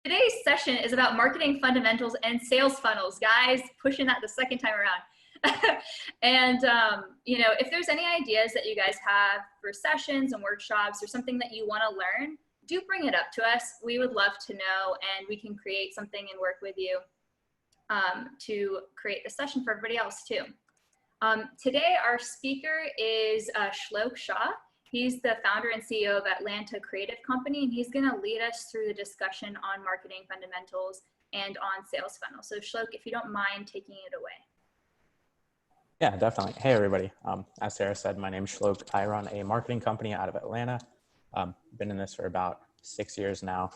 Today's session is about marketing fundamentals and sales funnels. Guys, pushing that the second time around. And, if there's any ideas that you guys have for sessions and workshops or something that you want to learn, do bring it up to us. We would love to know, and we can create something and work with you to create the session for everybody else too. Today, our speaker is Shlok Shah. He's the founder and CEO of Atlanta Creative Company, and he's going to lead us through the discussion on marketing fundamentals and on sales funnels. So Shlok, if you don't mind taking it away. Yeah, definitely. Hey, everybody. As Sarah said, my name is Shlok. I run a marketing company out of Atlanta. Been in this for about 6 years now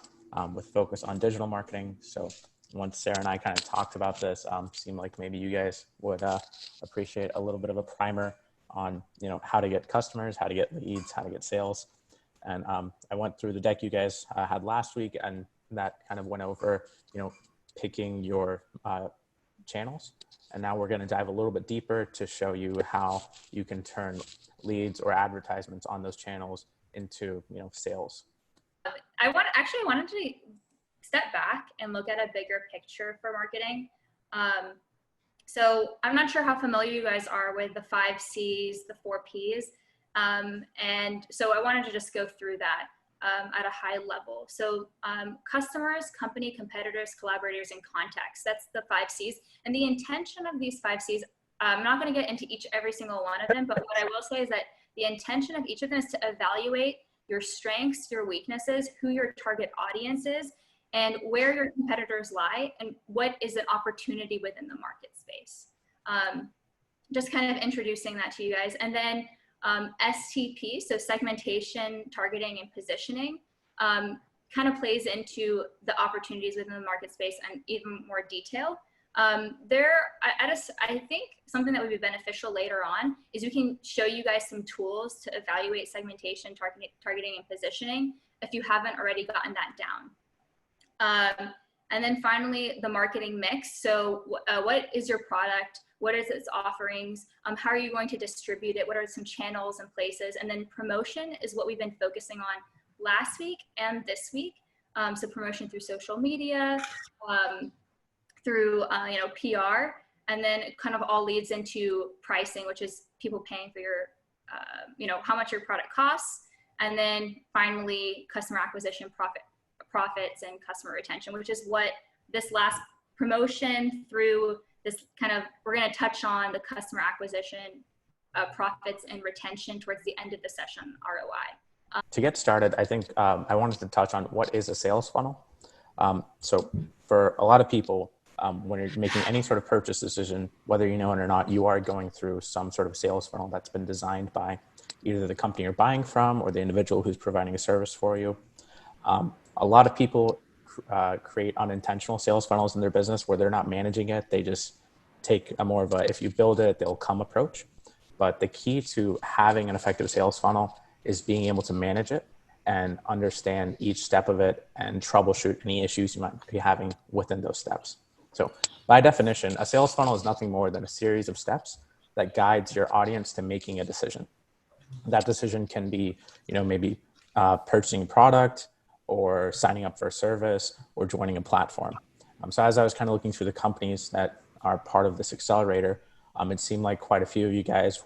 with focus on digital marketing. So once Sarah and I kind of talked about this, seemed like maybe you guys would appreciate a little bit of a primer on, how to get customers, how to get leads, how to get sales. And I went through the deck you guys had last week, and that kind of went over, picking your channels. And now we're going to dive a little bit deeper to show you how you can turn leads or advertisements on those channels into, sales. I wanted to step back and look at a bigger picture for marketing. So I'm not sure how familiar you guys are with the 5 C's, the 4 P's. And so I wanted to just go through that at a high level. So customers, company, competitors, collaborators, and contacts. That's the 5 C's. And the intention of these 5 C's, I'm not going to get into every single one of them, but what I will say is that the intention of each of them is to evaluate your strengths, your weaknesses, who your target audience is, and where your competitors lie, and what is an opportunity within the market space. Just kind of introducing that to you guys. And then STP, so segmentation, targeting, and positioning, kind of plays into the opportunities within the market space and even more detail. I think something that would be beneficial later on is we can show you guys some tools to evaluate segmentation, targeting, and positioning if you haven't already gotten that down. And then finally, the marketing mix. So what is your product? What is its offerings? How are you going to distribute it? What are some channels and places? And then promotion is what we've been focusing on last week and this week. So promotion through social media, through PR, and then it kind of all leads into pricing, which is people paying for your, how much your product costs. And then finally, customer acquisition, profits, and customer retention, which is what this last promotion through this kind of, we're going to touch on the customer acquisition, profits, and retention towards the end of the session, ROI. To get started, I think I wanted to touch on what is a sales funnel. So for a lot of people, when you're making any sort of purchase decision, whether you know it or not, you are going through some sort of sales funnel that's been designed by either the company you're buying from or the individual who's providing a service for you. A lot of people create unintentional sales funnels in their business where they're not managing it. They just take a more of a, if you build it, they'll come approach. But the key to having an effective sales funnel is being able to manage it and understand each step of it and troubleshoot any issues you might be having within those steps. So by definition, a sales funnel is nothing more than a series of steps that guides your audience to making a decision. That decision can be, maybe purchasing a product, or signing up for a service, or joining a platform. So as I was kind of looking through the companies that are part of this accelerator, it seemed like quite a few of you guys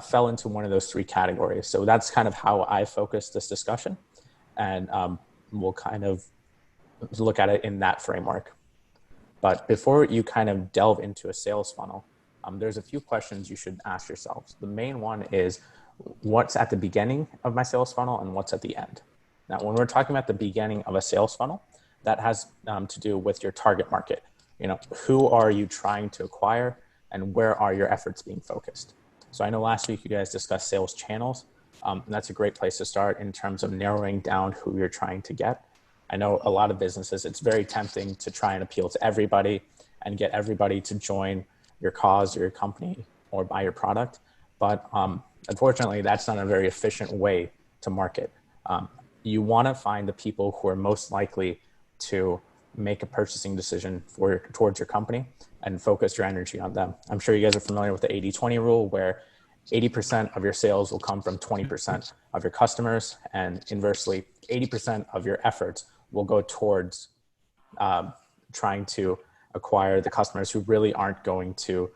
fell into one of those 3 categories. So that's kind of how I focused this discussion, and we'll kind of look at it in that framework. But before you kind of delve into a sales funnel, there's a few questions you should ask yourselves. The main one is, what's at the beginning of my sales funnel and what's at the end? Now, when we're talking about the beginning of a sales funnel, that has to do with your target market. Who are you trying to acquire and where are your efforts being focused? So I know last week you guys discussed sales channels, and that's a great place to start in terms of narrowing down who you're trying to get. I know a lot of businesses, it's very tempting to try and appeal to everybody and get everybody to join your cause or your company or buy your product. But unfortunately, that's not a very efficient way to market. You want to find the people who are most likely to make a purchasing decision towards your company and focus your energy on them. I'm sure you guys are familiar with the 80-20 rule, where 80% of your sales will come from 20% of your customers, and inversely, 80% of your efforts will go towards trying to acquire the customers who really aren't going to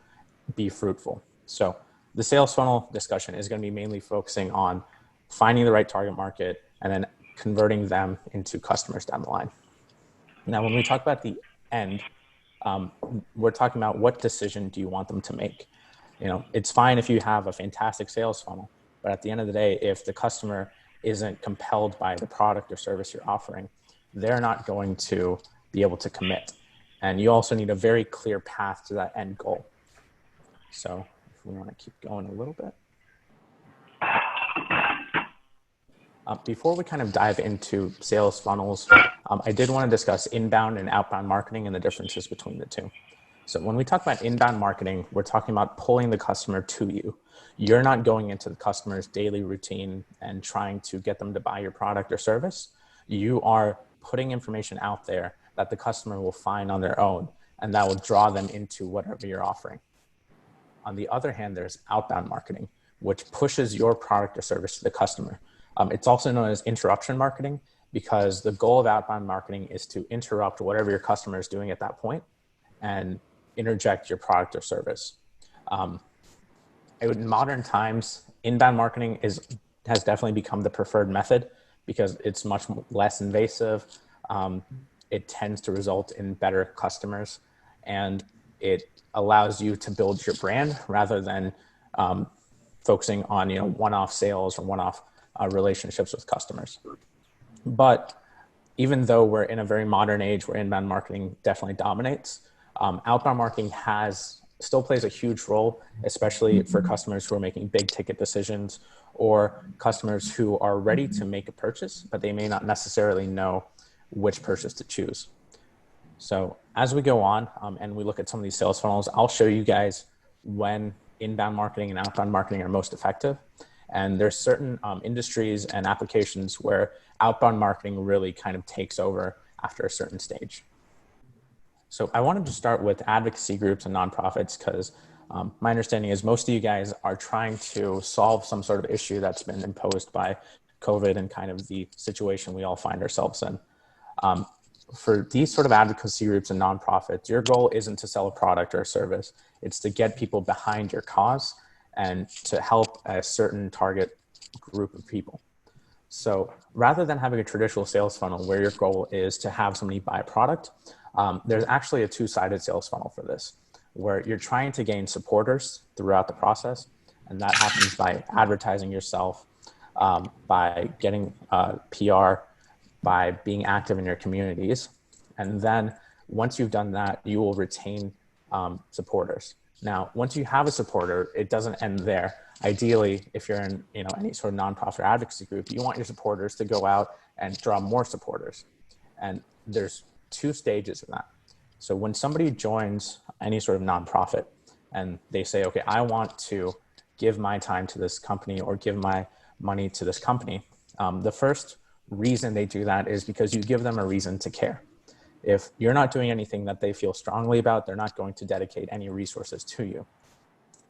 be fruitful. So the sales funnel discussion is going to be mainly focusing on finding the right target market and then converting them into customers down the line. Now, when we talk about the end, we're talking about what decision do you want them to make? You know, it's fine if you have a fantastic sales funnel, but at the end of the day, if the customer isn't compelled by the product or service you're offering, they're not going to be able to commit. And you also need a very clear path to that end goal. So if we want to keep going a little bit. Before we kind of dive into sales funnels, I did want to discuss inbound and outbound marketing and the differences between the two. So when we talk about inbound marketing, we're talking about pulling the customer to you. You're not going into the customer's daily routine and trying to get them to buy your product or service. You are putting information out there that the customer will find on their own, and that will draw them into whatever you're offering. On the other hand, there's outbound marketing, which pushes your product or service to the customer. It's also known as interruption marketing, because the goal of outbound marketing is to interrupt whatever your customer is doing at that point and interject your product or service. In modern times, inbound marketing has definitely become the preferred method because it's much less invasive. It tends to result in better customers, and it allows you to build your brand rather than focusing on one-off sales or one-off relationships with customers. But even though we're in a very modern age where inbound marketing definitely dominates, outbound marketing still plays a huge role, especially for customers who are making big ticket decisions or customers who are ready to make a purchase, but they may not necessarily know which purchase to choose. So as we go on and we look at some of these sales funnels, I'll show you guys when inbound marketing and outbound marketing are most effective. And there's certain industries and applications where outbound marketing really kind of takes over after a certain stage. So I wanted to start with advocacy groups and nonprofits because my understanding is most of you guys are trying to solve some sort of issue that's been imposed by COVID and kind of the situation we all find ourselves in. For these sort of advocacy groups and nonprofits, your goal isn't to sell a product or a service. It's to get people behind your cause and to help a certain target group of people. So rather than having a traditional sales funnel where your goal is to have somebody buy a product, there's actually a two-sided sales funnel for this, where you're trying to gain supporters throughout the process. And that happens by advertising yourself, by getting PR, by being active in your communities. And then once you've done that, you will retain supporters. Now, once you have a supporter, it doesn't end there. Ideally, if you're in any sort of nonprofit advocacy group, you want your supporters to go out and draw more supporters. And there's two stages of that. So when somebody joins any sort of nonprofit and they say, okay, I want to give my time to this company or give my money to this company, the first reason they do that is because you give them a reason to care. If you're not doing anything that they feel strongly about, they're not going to dedicate any resources to you.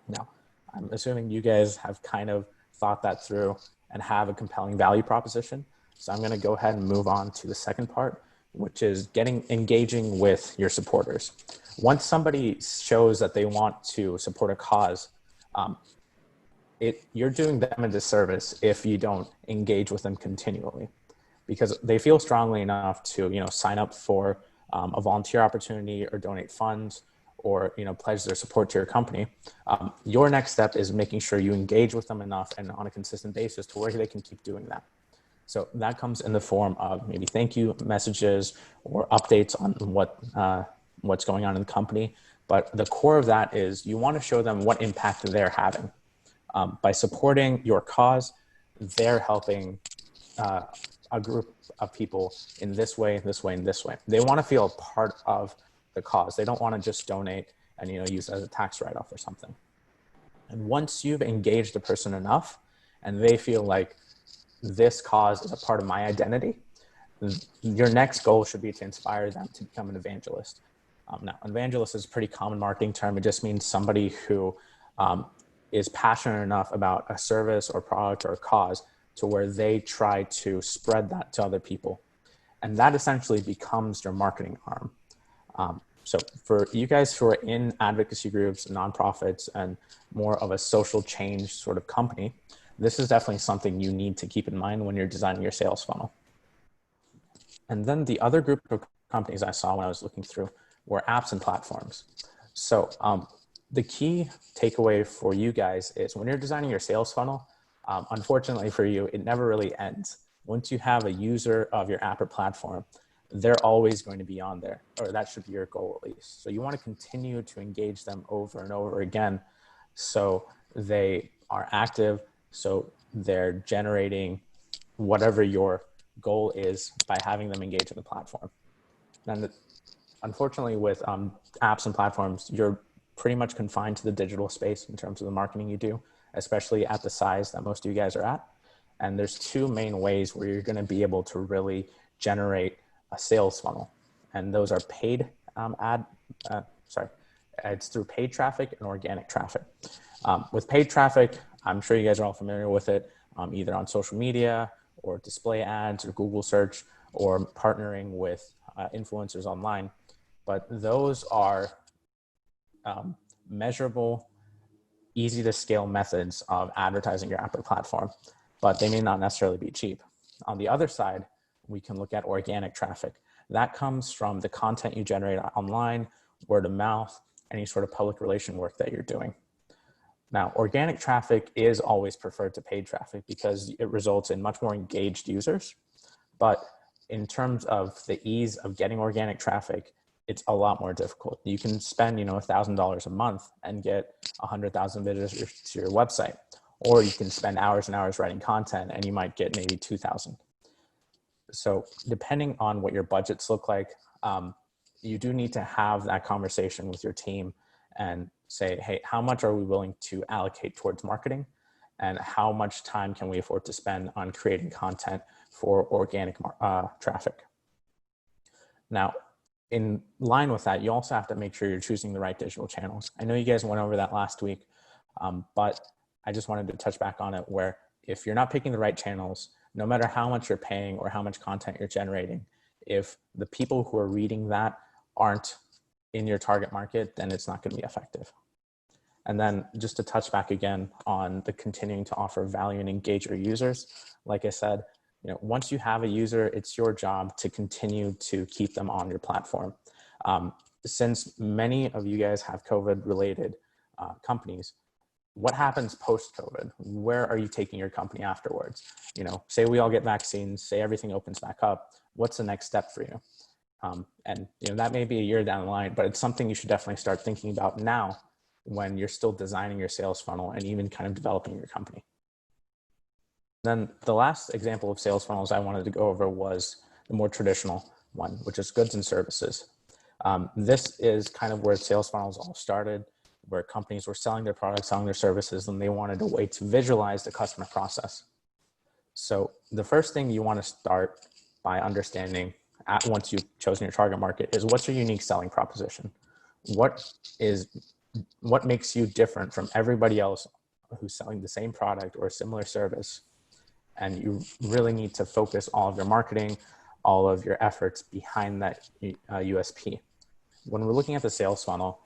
Now, I'm assuming you guys have kind of thought that through and have a compelling value proposition. So I'm going to go ahead and move on to the second part, which is engaging with your supporters. Once somebody shows that they want to support a cause, you're doing them a disservice if you don't engage with them continually, because they feel strongly enough to sign up for a volunteer opportunity or donate funds or pledge their support to your company. Your next step is making sure you engage with them enough and on a consistent basis to where they can keep doing that. So that comes in the form of maybe thank you messages or updates on what's going on in the company. But the core of that is you want to show them what impact they're having. By supporting your cause, they're helping a group of people in this way, this way, and this way. They want to feel a part of the cause. They don't want to just donate and use it as a tax write-off or something. And once you've engaged a person enough and they feel like this cause is a part of my identity, your next goal should be to inspire them to become an evangelist. Now, evangelist is a pretty common marketing term. It just means somebody who is passionate enough about a service or product or a cause to where they try to spread that to other people. And that essentially becomes your marketing arm. So for you guys who are in advocacy groups, nonprofits, and more of a social change sort of company, this is definitely something you need to keep in mind when you're designing your sales funnel. And then the other group of companies I saw when I was looking through were apps and platforms. So the key takeaway for you guys is when you're designing your sales funnel, unfortunately for you, it never really ends. Once you have a user of your app or platform, they're always going to be on there, or that should be your goal at least. So you want to continue to engage them over and over again so they are active, so they're generating whatever your goal is by having them engage in the platform. And unfortunately with apps and platforms, you're pretty much confined to the digital space in terms of the marketing you do, especially at the size that most of you guys are at. And there's two main ways where you're going to be able to really generate a sales funnel. And those are paid it's through paid traffic and organic traffic. With paid traffic, I'm sure you guys are all familiar with it, either on social media or display ads or Google search or partnering with influencers online. But those are measurable, easy to scale methods of advertising your app or platform, but they may not necessarily be cheap. On the other side, we can look at organic traffic. That comes from the content you generate online, word of mouth, any sort of public relation work that you're doing. Now, organic traffic is always preferred to paid traffic because it results in much more engaged users. But in terms of the ease of getting organic traffic, it's a lot more difficult. You can spend, $1,000 a month and get 100,000 visitors to your website, or you can spend hours and hours writing content and you might get maybe 2,000. So depending on what your budgets look like, you do need to have that conversation with your team and say, hey, how much are we willing to allocate towards marketing? And how much time can we afford to spend on creating content for organic traffic? Now, in line with that, you also have to make sure you're choosing the right digital channels. I know you guys went over that last week, but I just wanted to touch back on it where if you're not picking the right channels, no matter how much you're paying or how much content you're generating, if the people who are reading that aren't in your target market, then it's not going to be effective. And then just to touch back again on the continuing to offer value and engage your users, like I said, once you have a user, it's your job to continue to keep them on your platform. Since many of you guys have COVID-related companies, what happens post-COVID? Where are you taking your company afterwards? Say we all get vaccines, say everything opens back up. What's the next step for you? And that may be a year down the line, but it's something you should definitely start thinking about now when you're still designing your sales funnel and even kind of developing your company. Then the last example of sales funnels I wanted to go over was the more traditional one, which is goods and services. This is kind of where sales funnels all started, where companies were selling their products, selling their services, and they wanted a way to visualize the customer process. So the first thing you want to start by understanding once you've chosen your target market is what's your unique selling proposition? What makes you different from everybody else who's selling the same product or a similar service? And you really need to focus all of your marketing, all of your efforts behind that USP. When we're looking at the sales funnel,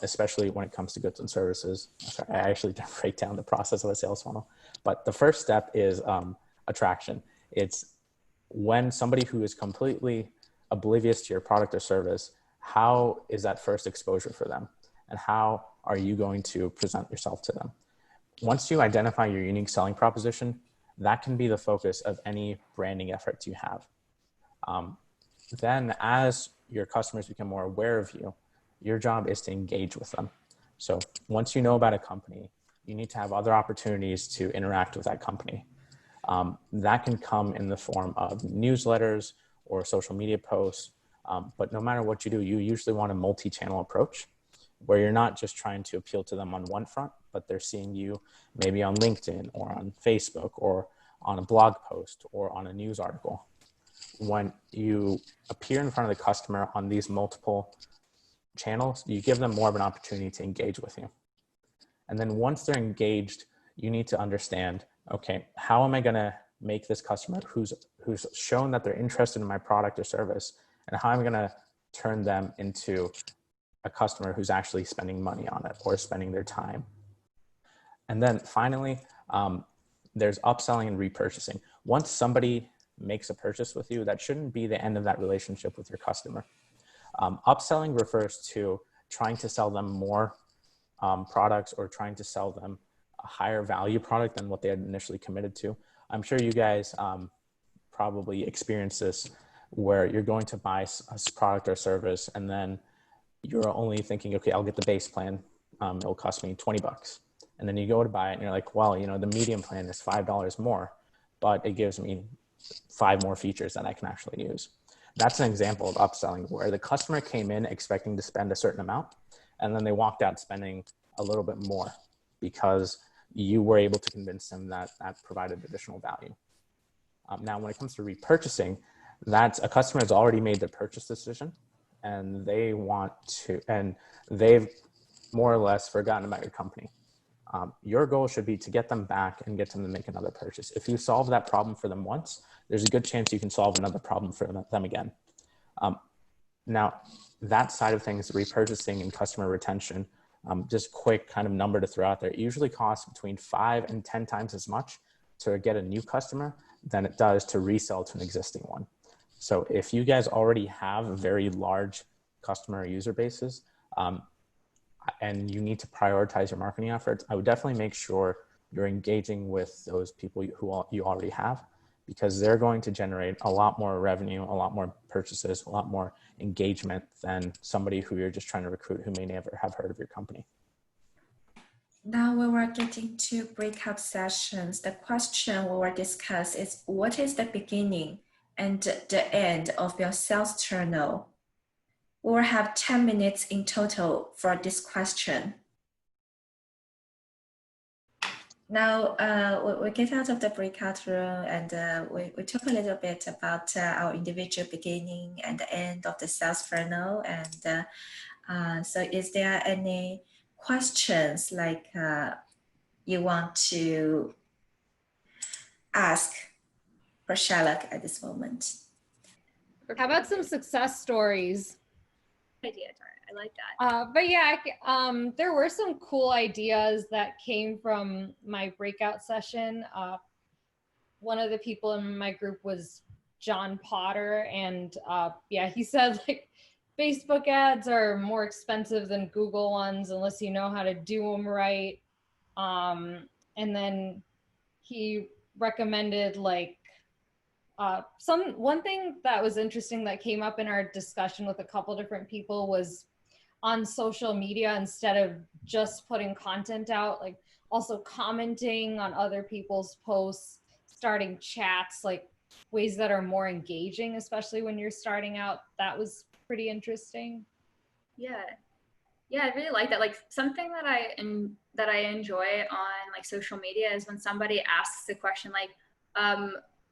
especially when it comes to goods and services, I actually didn't break down the process of a sales funnel, but the first step is attraction. It's when somebody who is completely oblivious to your product or service, how is that first exposure for them? And how are you going to present yourself to them? Once you identify your unique selling proposition, that can be the focus of any branding efforts you have. Then as your customers become more aware of you, your job is to engage with them. So once you know about a company, you need to have other opportunities to interact with that company. That can come in the form of newsletters or social media posts. But no matter what you do, you usually want a multi-channel approach where you're not just trying to appeal to them on one front, but they're seeing you maybe on LinkedIn or on Facebook or on a blog post or on a news article. When you appear in front of the customer on these multiple channels, you give them more of an opportunity to engage with you. And then once they're engaged, you need to understand, okay, how am I going to make this customer who's shown that they're interested in my product or service, and how I'm going to turn them into a customer who's actually spending money on it or spending their time. And then finally, there's upselling and repurchasing. Once somebody makes a purchase with you, that shouldn't be the end of that relationship with your customer. Upselling refers to trying to sell them more products or trying to sell them a higher value product than what they had initially committed to. I'm sure you guys probably experience this where you're going to buy a product or service and then you're only thinking, okay, I'll get the base plan. It'll cost me $20. And then you go to buy it and you're like, well, you know, the medium plan is $5 more, but it gives me 5 more features that I can actually use. That's an example of upselling where the customer came in expecting to spend a certain amount, and then they walked out spending a little bit more because you were able to convince them that that provided additional value. Now, when it comes to repurchasing, that's a customer has already made the purchase decision and they want to, and they've more or less forgotten about your company. Your goal should be to get them back and get them to make another purchase. If you solve that problem for them once, there's a good chance you can solve another problem for them again. Now, that side of things, repurchasing and customer retention, just quick kind of number to throw out there, it usually costs between 5 and 10 times as much to get a new customer than it does to resell to an existing one. So if you guys already have very large customer user bases, and you need to prioritize your marketing efforts, I would definitely make sure you're engaging with those people who you already have, because they're going to generate a lot more revenue, a lot more purchases, a lot more engagement than somebody who you're just trying to recruit who may never have heard of your company. Now we were getting to breakout sessions. The question we will discuss is, what is the beginning and the end of your sales journal? We will have 10 minutes in total for this question. Now, we get out of the breakout room and we talk a little bit about our individual beginning and the end of the sales funnel. And so is there any questions like you want to ask for Shlok at this moment? How about some success stories? Idea, I like that. But yeah, there were some cool ideas that came from my breakout session. One of the people in my group was John Potter, and yeah, he said like Facebook ads are more expensive than Google ones unless you know how to do them right. And then he recommended like one thing that was interesting that came up in our discussion with a couple different people was on social media, instead of just putting content out, like also commenting on other people's posts, starting chats, like ways that are more engaging, especially when you're starting out. That was pretty interesting. Yeah, I really like that. Like something that I enjoy on like social media is when somebody asks a question like,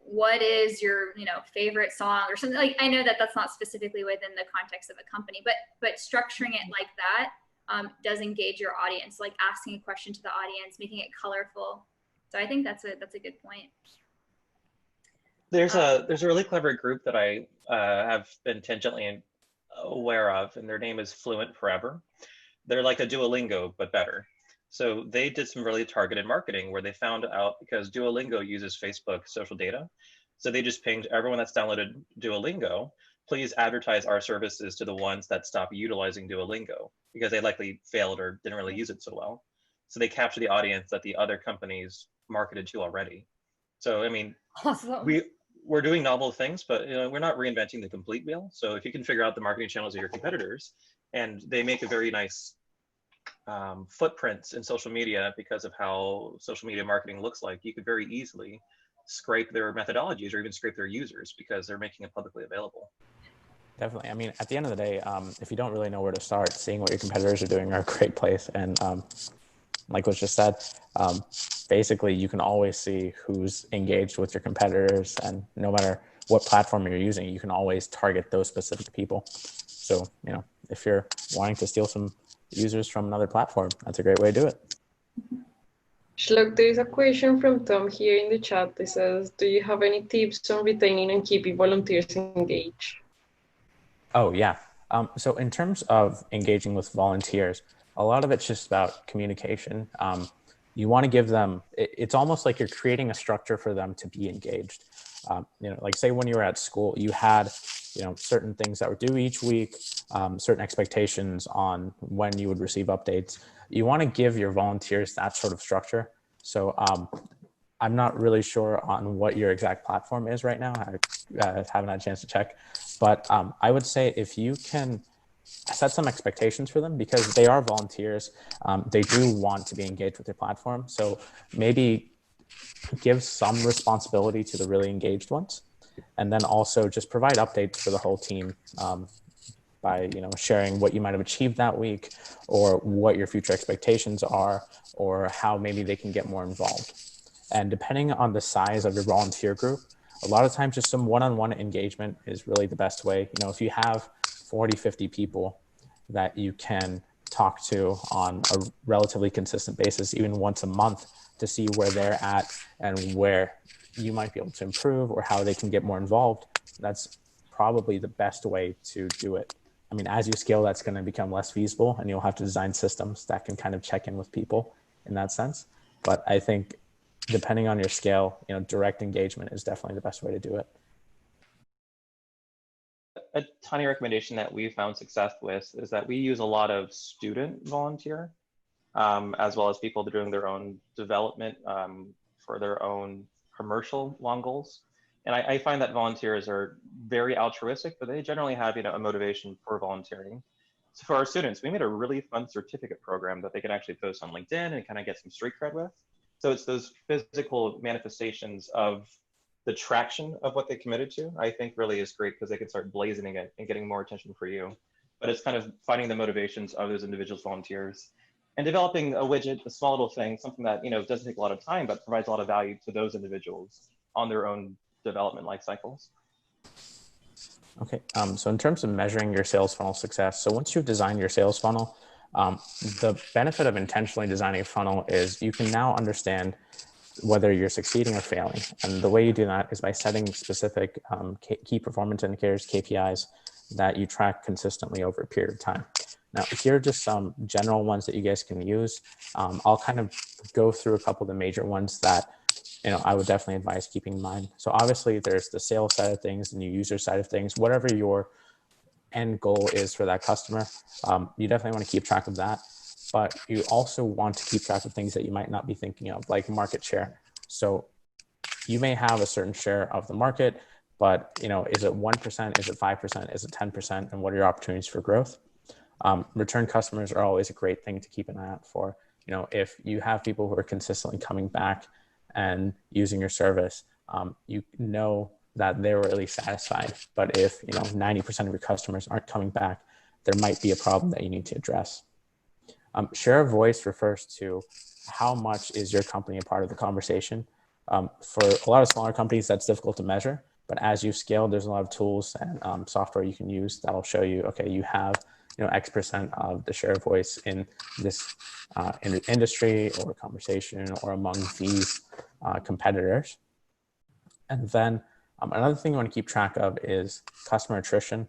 what is your favorite song or something. Like I know that that's not specifically within the context of a company, but structuring it like that does engage your audience, like asking a question to the audience, making it colorful. So I think that's a good point. There's a really clever group that I have been tangentially aware of, and their name is Fluent Forever. They're like a Duolingo but better. So they did some really targeted marketing where they found out, because Duolingo uses Facebook social data. So they just pinged everyone that's downloaded Duolingo, please advertise our services to the ones that stop utilizing Duolingo, because they likely failed or didn't really use it so well. So they capture the audience that the other companies marketed to already. So, I mean, Awesome. We're doing novel things, but we're not reinventing the complete wheel. So if you can figure out the marketing channels of your competitors, and they make a very nice footprints in social media because of how social media marketing looks like, you could very easily scrape their methodologies or even scrape their users because they're making it publicly available. Definitely. I mean, at the end of the day, if you don't really know where to start, seeing what your competitors are doing are a great place. And like was just said, basically you can always see who's engaged with your competitors, and no matter what platform you're using, you can always target those specific people. So, if you're wanting to steal some users from another platform, that's a great way to do it. Shlok, there is a question from Tom here in the chat that says, do you have any tips on retaining and keeping volunteers engaged? Oh, yeah. So in terms of engaging with volunteers, a lot of it's just about communication. You want to give them, it's almost like you're creating a structure for them to be engaged. Like say when you were at school, you had, certain things that were due each week, certain expectations on when you would receive updates. You want to give your volunteers that sort of structure. So I'm not really sure on what your exact platform is right now. I haven't had a chance to check, but I would say if you can set some expectations for them, because they are volunteers, they do want to be engaged with your platform. So maybe give some responsibility to the really engaged ones, and then also just provide updates for the whole team by sharing what you might have achieved that week, or what your future expectations are, or how maybe they can get more involved. And depending on the size of your volunteer group, a lot of times just some one-on-one engagement is really the best way. If you have 40, 50 people that you can talk to on a relatively consistent basis, even once a month, to see where they're at and where you might be able to improve or how they can get more involved, that's probably the best way to do it. I mean, as you scale, that's going to become less feasible, and you'll have to design systems that can kind of check in with people in that sense. But I think depending on your scale, direct engagement is definitely the best way to do it. A tiny recommendation that we found success with is that we use a lot of student volunteer, as well as people that are doing their own development for their own commercial long goals. And I find that volunteers are very altruistic, but they generally have a motivation for volunteering. So for our students, we made a really fun certificate program that they can actually post on LinkedIn and kind of get some street cred with. So it's those physical manifestations of the traction of what they committed to, I think really is great, because they can start blazoning it and getting more attention for you. But it's kind of finding the motivations of those individuals, volunteers, and developing a widget, a small little thing, something that doesn't take a lot of time, but provides a lot of value to those individuals on their own development life cycles. Okay, so in terms of measuring your sales funnel success, so once you've designed your sales funnel, the benefit of intentionally designing a funnel is you can now understand whether you're succeeding or failing. And the way you do that is by setting specific key performance indicators, KPIs, that you track consistently over a period of time. Now, here are just some general ones that you guys can use. I'll kind of go through a couple of the major ones that I would definitely advise keeping in mind. So obviously there's the sales side of things and the user side of things. Whatever your end goal is for that customer, you definitely want to keep track of that. But you also want to keep track of things that you might not be thinking of, like market share. So you may have a certain share of the market, but is it 1%, is it 5%, is it 10%, and what are your opportunities for growth? Return customers are always a great thing to keep an eye out for. If you have people who are consistently coming back and using your service, you know that they're really satisfied. But if 90% of your customers aren't coming back, there might be a problem that you need to address. Share of voice refers to how much is your company a part of the conversation. For a lot of smaller companies, that's difficult to measure. But as you scale, there's a lot of tools and software you can use that'll show you, okay, you have X% of the share of voice in this industry or conversation or among these competitors. And then another thing you want to keep track of is customer attrition.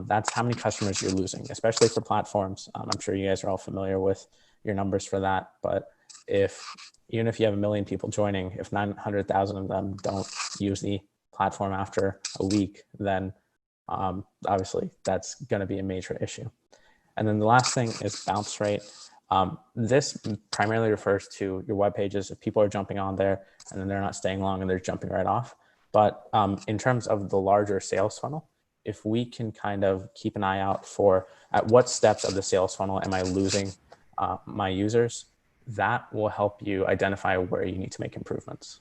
That's how many customers you're losing, especially for platforms. I'm sure you guys are all familiar with your numbers for that. But even if you have 1 million people joining, if 900,000 of them don't use the platform after a week, then obviously that's going to be a major issue. And then the last thing is bounce rate. This primarily refers to your web pages. If people are jumping on there and then they're not staying long and they're jumping right off. But in terms of the larger sales funnel, if we can kind of keep an eye out for at what steps of the sales funnel am I losing my users, that will help you identify where you need to make improvements.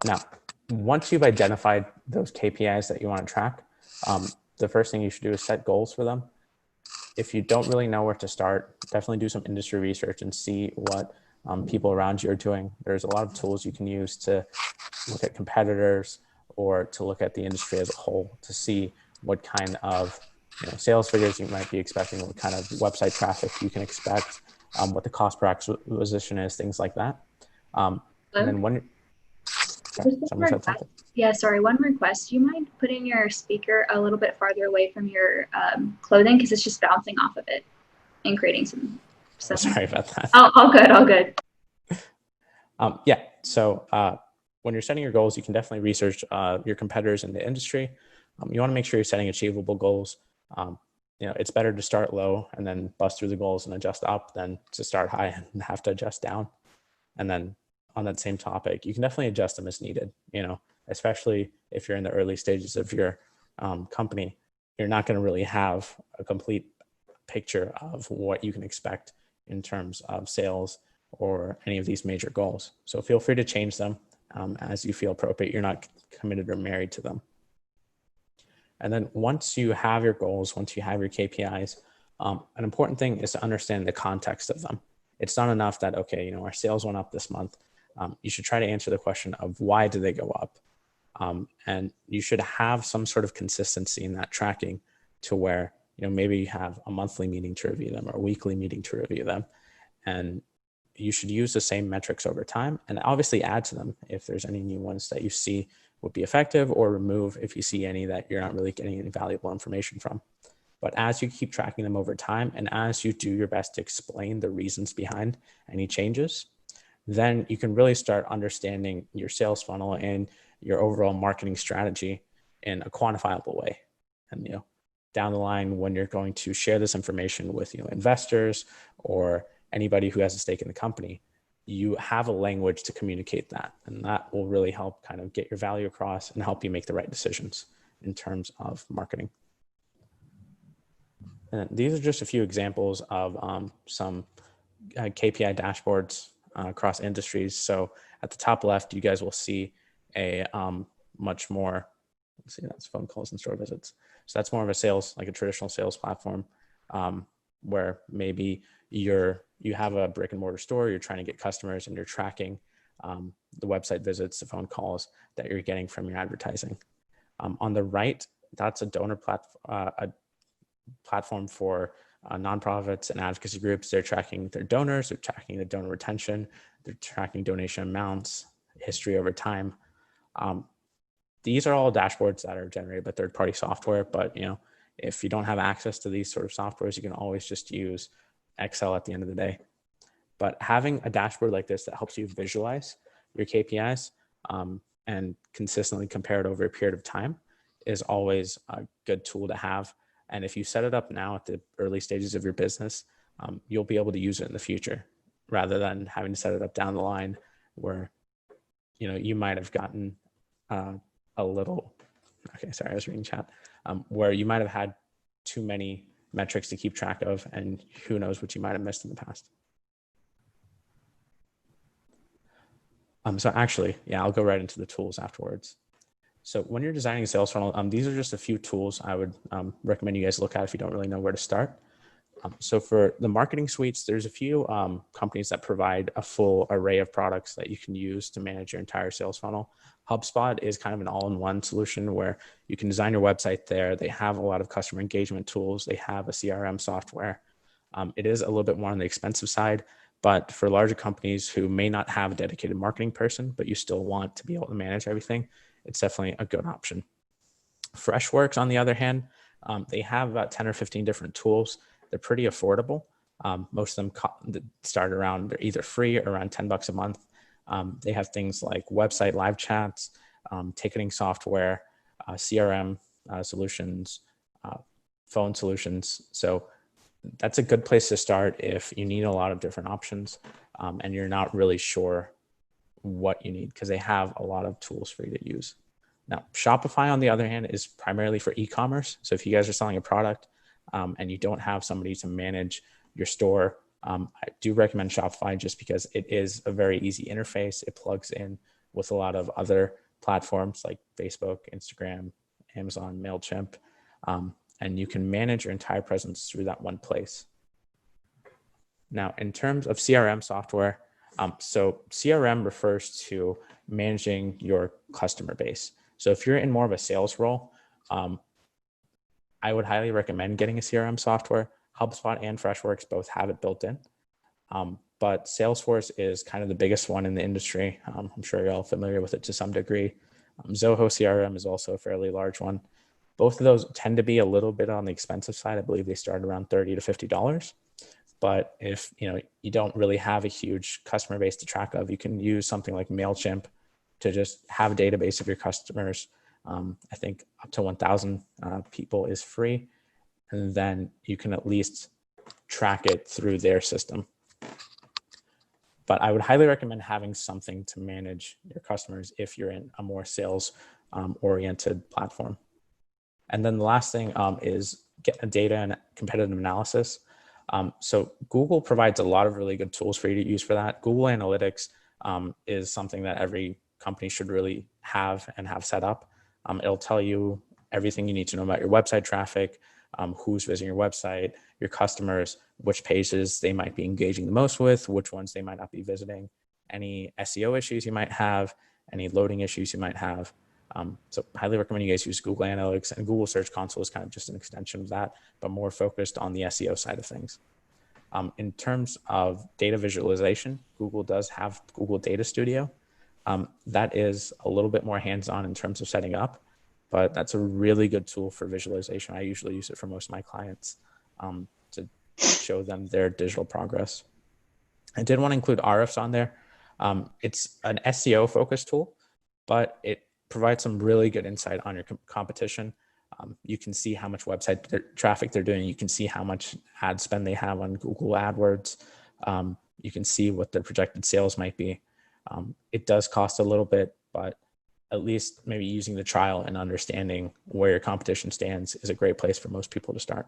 Now, once you've identified those KPIs that you want to track, the first thing you should do is set goals for them. If you don't really know where to start, definitely do some industry research and see what people around you are doing. There's a lot of tools you can use to look at competitors or to look at the industry as a whole to see what kind of sales figures you might be expecting, what kind of website traffic you can expect, what the cost per acquisition is, things like that. And then when somebody said something. Yeah, sorry, one request. Do you mind putting your speaker a little bit farther away from your clothing, because it's just bouncing off of it and creating some stuff. Sorry about that. All good, all good. Yeah, so when you're setting your goals, you can definitely research your competitors in the industry. You want to make sure you're setting achievable goals. It's better to start low and then bust through the goals and adjust up than to start high and have to adjust down. And then on that same topic, you can definitely adjust them as needed, especially if you're in the early stages of your company. You're not going to really have a complete picture of what you can expect in terms of sales or any of these major goals. So feel free to change them as you feel appropriate. You're not committed or married to them. And then once you have your goals, once you have your KPIs, an important thing is to understand the context of them. It's not enough that, okay, our sales went up this month. You should try to answer the question of why did they go up? And you should have some sort of consistency in that tracking to where, maybe you have a monthly meeting to review them or a weekly meeting to review them. And you should use the same metrics over time and obviously add to them if there's any new ones that you see would be effective, or remove if you see any that you're not really getting any valuable information from. But as you keep tracking them over time, and as you do your best to explain the reasons behind any changes, then you can really start understanding your sales funnel and your overall marketing strategy in a quantifiable way. And, down the line, when you're going to share this information with, investors or anybody who has a stake in the company, you have a language to communicate that. And that will really help kind of get your value across and help you make the right decisions in terms of marketing. And these are just a few examples of some KPI dashboards across industries. So at the top left, you guys will see a much more, let's see, that's phone calls and store visits. So that's more of a sales, like a traditional sales platform, where maybe you have a brick and mortar store, you're trying to get customers and you're tracking the website visits, the phone calls that you're getting from your advertising. On the right, that's a donor platform for nonprofits and advocacy groups. They're tracking their donors, they're tracking the donor retention, they're tracking donation amounts, history over time. These are all dashboards that are generated by third-party software, but if you don't have access to these sort of softwares, you can always just use Excel at the end of the day. But having a dashboard like this that helps you visualize your KPIs and consistently compare it over a period of time is always a good tool to have. And if you set it up now at the early stages of your business, you'll be able to use it in the future rather than having to set it up down the line where, you might have gotten a little, okay, sorry, I was reading chat, where you might have had too many metrics to keep track of, and who knows what you might have missed in the past. So actually, yeah, I'll go right into the tools afterwards. So when you're designing a sales funnel, these are just a few tools I would recommend you guys look at if you don't really know where to start. So for the marketing suites, there's a few companies that provide a full array of products that you can use to manage your entire sales funnel. HubSpot is kind of an all-in-one solution where you can design your website there. They have a lot of customer engagement tools. They have a CRM software. It is a little bit more on the expensive side, but for larger companies who may not have a dedicated marketing person, but you still want to be able to manage everything, it's definitely a good option. Freshworks, on the other hand, they have about 10 or 15 different tools. They're pretty affordable. Most of them start around, they're either free or around $10 a month. They have things like website live chats, ticketing software, CRM solutions, phone solutions. So that's a good place to start if you need a lot of different options and you're not really sure what you need, because they have a lot of tools for you to use. Now, Shopify, on the other hand, is primarily for e-commerce. So if you guys are selling a product and you don't have somebody to manage your store, I do recommend Shopify just because it is a very easy interface. It plugs in with a lot of other platforms like Facebook, Instagram, Amazon, MailChimp, and you can manage your entire presence through that one place. Now, in terms of CRM software, so CRM refers to managing your customer base. So if you're in more of a sales role, I would highly recommend getting a CRM software. HubSpot and Freshworks both have it built in. But Salesforce is kind of the biggest one in the industry. I'm sure you're all familiar with it to some degree. Zoho CRM is also a fairly large one. Both of those tend to be a little bit on the expensive side. I believe they start around $30 to $50. But if you don't really have a huge customer base to track of, you can use something like MailChimp to just have a database of your customers. I think up to 1,000 people is free, and then you can at least track it through their system. But I would highly recommend having something to manage your customers if you're in a more sales oriented platform. And then the last thing is get a data and competitive analysis. So Google provides a lot of really good tools for you to use for that. Google Analytics is something that every company should really have and have set up. It'll tell you everything you need to know about your website traffic, who's visiting your website, your customers, which pages they might be engaging the most with, which ones they might not be visiting, any SEO issues you might have, any loading issues you might have. So highly recommend you guys use Google Analytics, and Google Search Console is kind of just an extension of that, but more focused on the SEO side of things. In terms of data visualization, Google does have Google Data Studio. That is a little bit more hands-on in terms of setting up, but that's a really good tool for visualization. I usually use it for most of my clients to show them their digital progress. I did want to include Ahrefs on there. It's an SEO focused tool, but it provides some really good insight on your competition. You can see how much website traffic they're doing. You can see how much ad spend they have on Google AdWords. You can see what their projected sales might be. It does cost a little bit, but at least maybe using the trial and understanding where your competition stands is a great place for most people to start.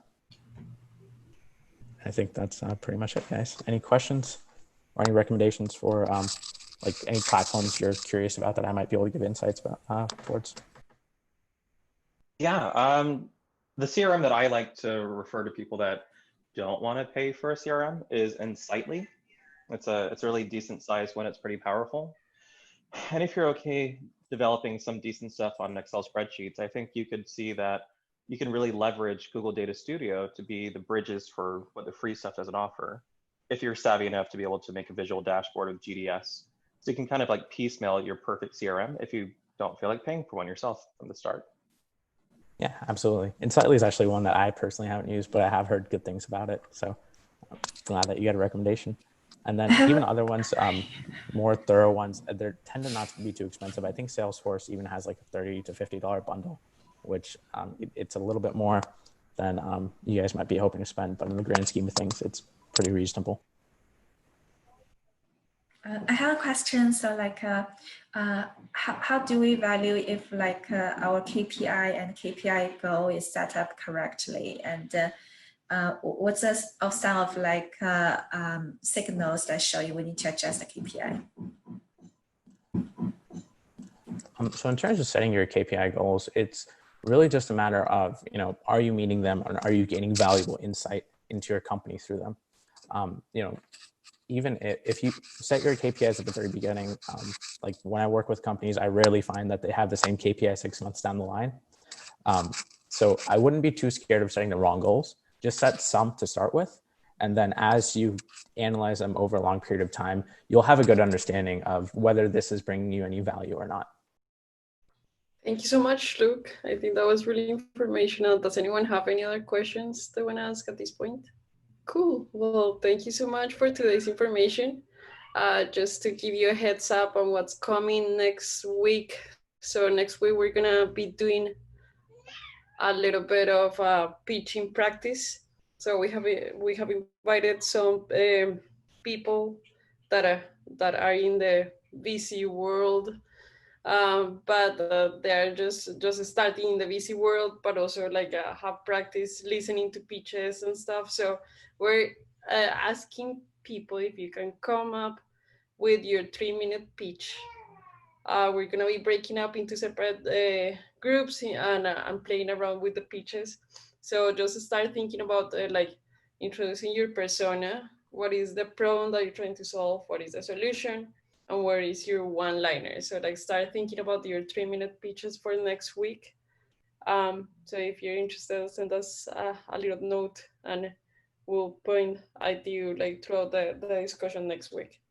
I think that's pretty much it, guys. Any questions or any recommendations for like any platforms you're curious about that I might be able to give insights about towards? Yeah, the CRM that I like to refer to people that don't want to pay for a CRM is Insightly. It's a really decent size one. It's pretty powerful. And if you're okay developing some decent stuff on Excel spreadsheets, I think you could see that you can really leverage Google Data Studio to be the bridges for what the free stuff doesn't offer, if you're savvy enough to be able to make a visual dashboard of GDS. So you can kind of like piecemeal your perfect CRM if you don't feel like paying for one yourself from the start. Yeah, absolutely. Insightly is actually one that I personally haven't used, but I have heard good things about it. So I'm glad that you got a recommendation. And then even other ones, more thorough ones, they tend to not to be too expensive. I think Salesforce even has like a $30 to $50 bundle, which it's a little bit more than you guys might be hoping to spend, but in the grand scheme of things, it's pretty reasonable. I have a question. So like, how do we value if like our KPI and KPI goal is set up correctly? And what's some of like signals that show you we need to adjust the KPI? So in terms of setting your KPI goals, it's really just a matter of, are you meeting them, and are you gaining valuable insight into your company through them? Even if you set your KPIs at the very beginning, like when I work with companies, I rarely find that they have the same KPI 6 months down the line. So I wouldn't be too scared of setting the wrong goals. Just set some to start with. And then as you analyze them over a long period of time, you'll have a good understanding of whether this is bringing you any value or not. Thank you so much, Luke. I think that was really informational. Does anyone have any other questions they want to ask at this point? Cool. Well, thank you so much for today's information. Just to give you a heads up on what's coming next week. So next week, we're going to be doing a little bit of pitching practice. So we have invited some people that are in the VC world, but they're just starting in the VC world, but also like have practice listening to pitches and stuff. So we're asking people if you can come up with your 3-minute pitch. We're gonna be breaking up into separate groups and playing around with the pitches. So just start thinking about like introducing your persona. What is the problem that you're trying to solve? What is the solution? And where is your one-liner? So like start thinking about your 3-minute pitches for next week. So if you're interested, send us a little note and we'll point at you like throughout the discussion next week.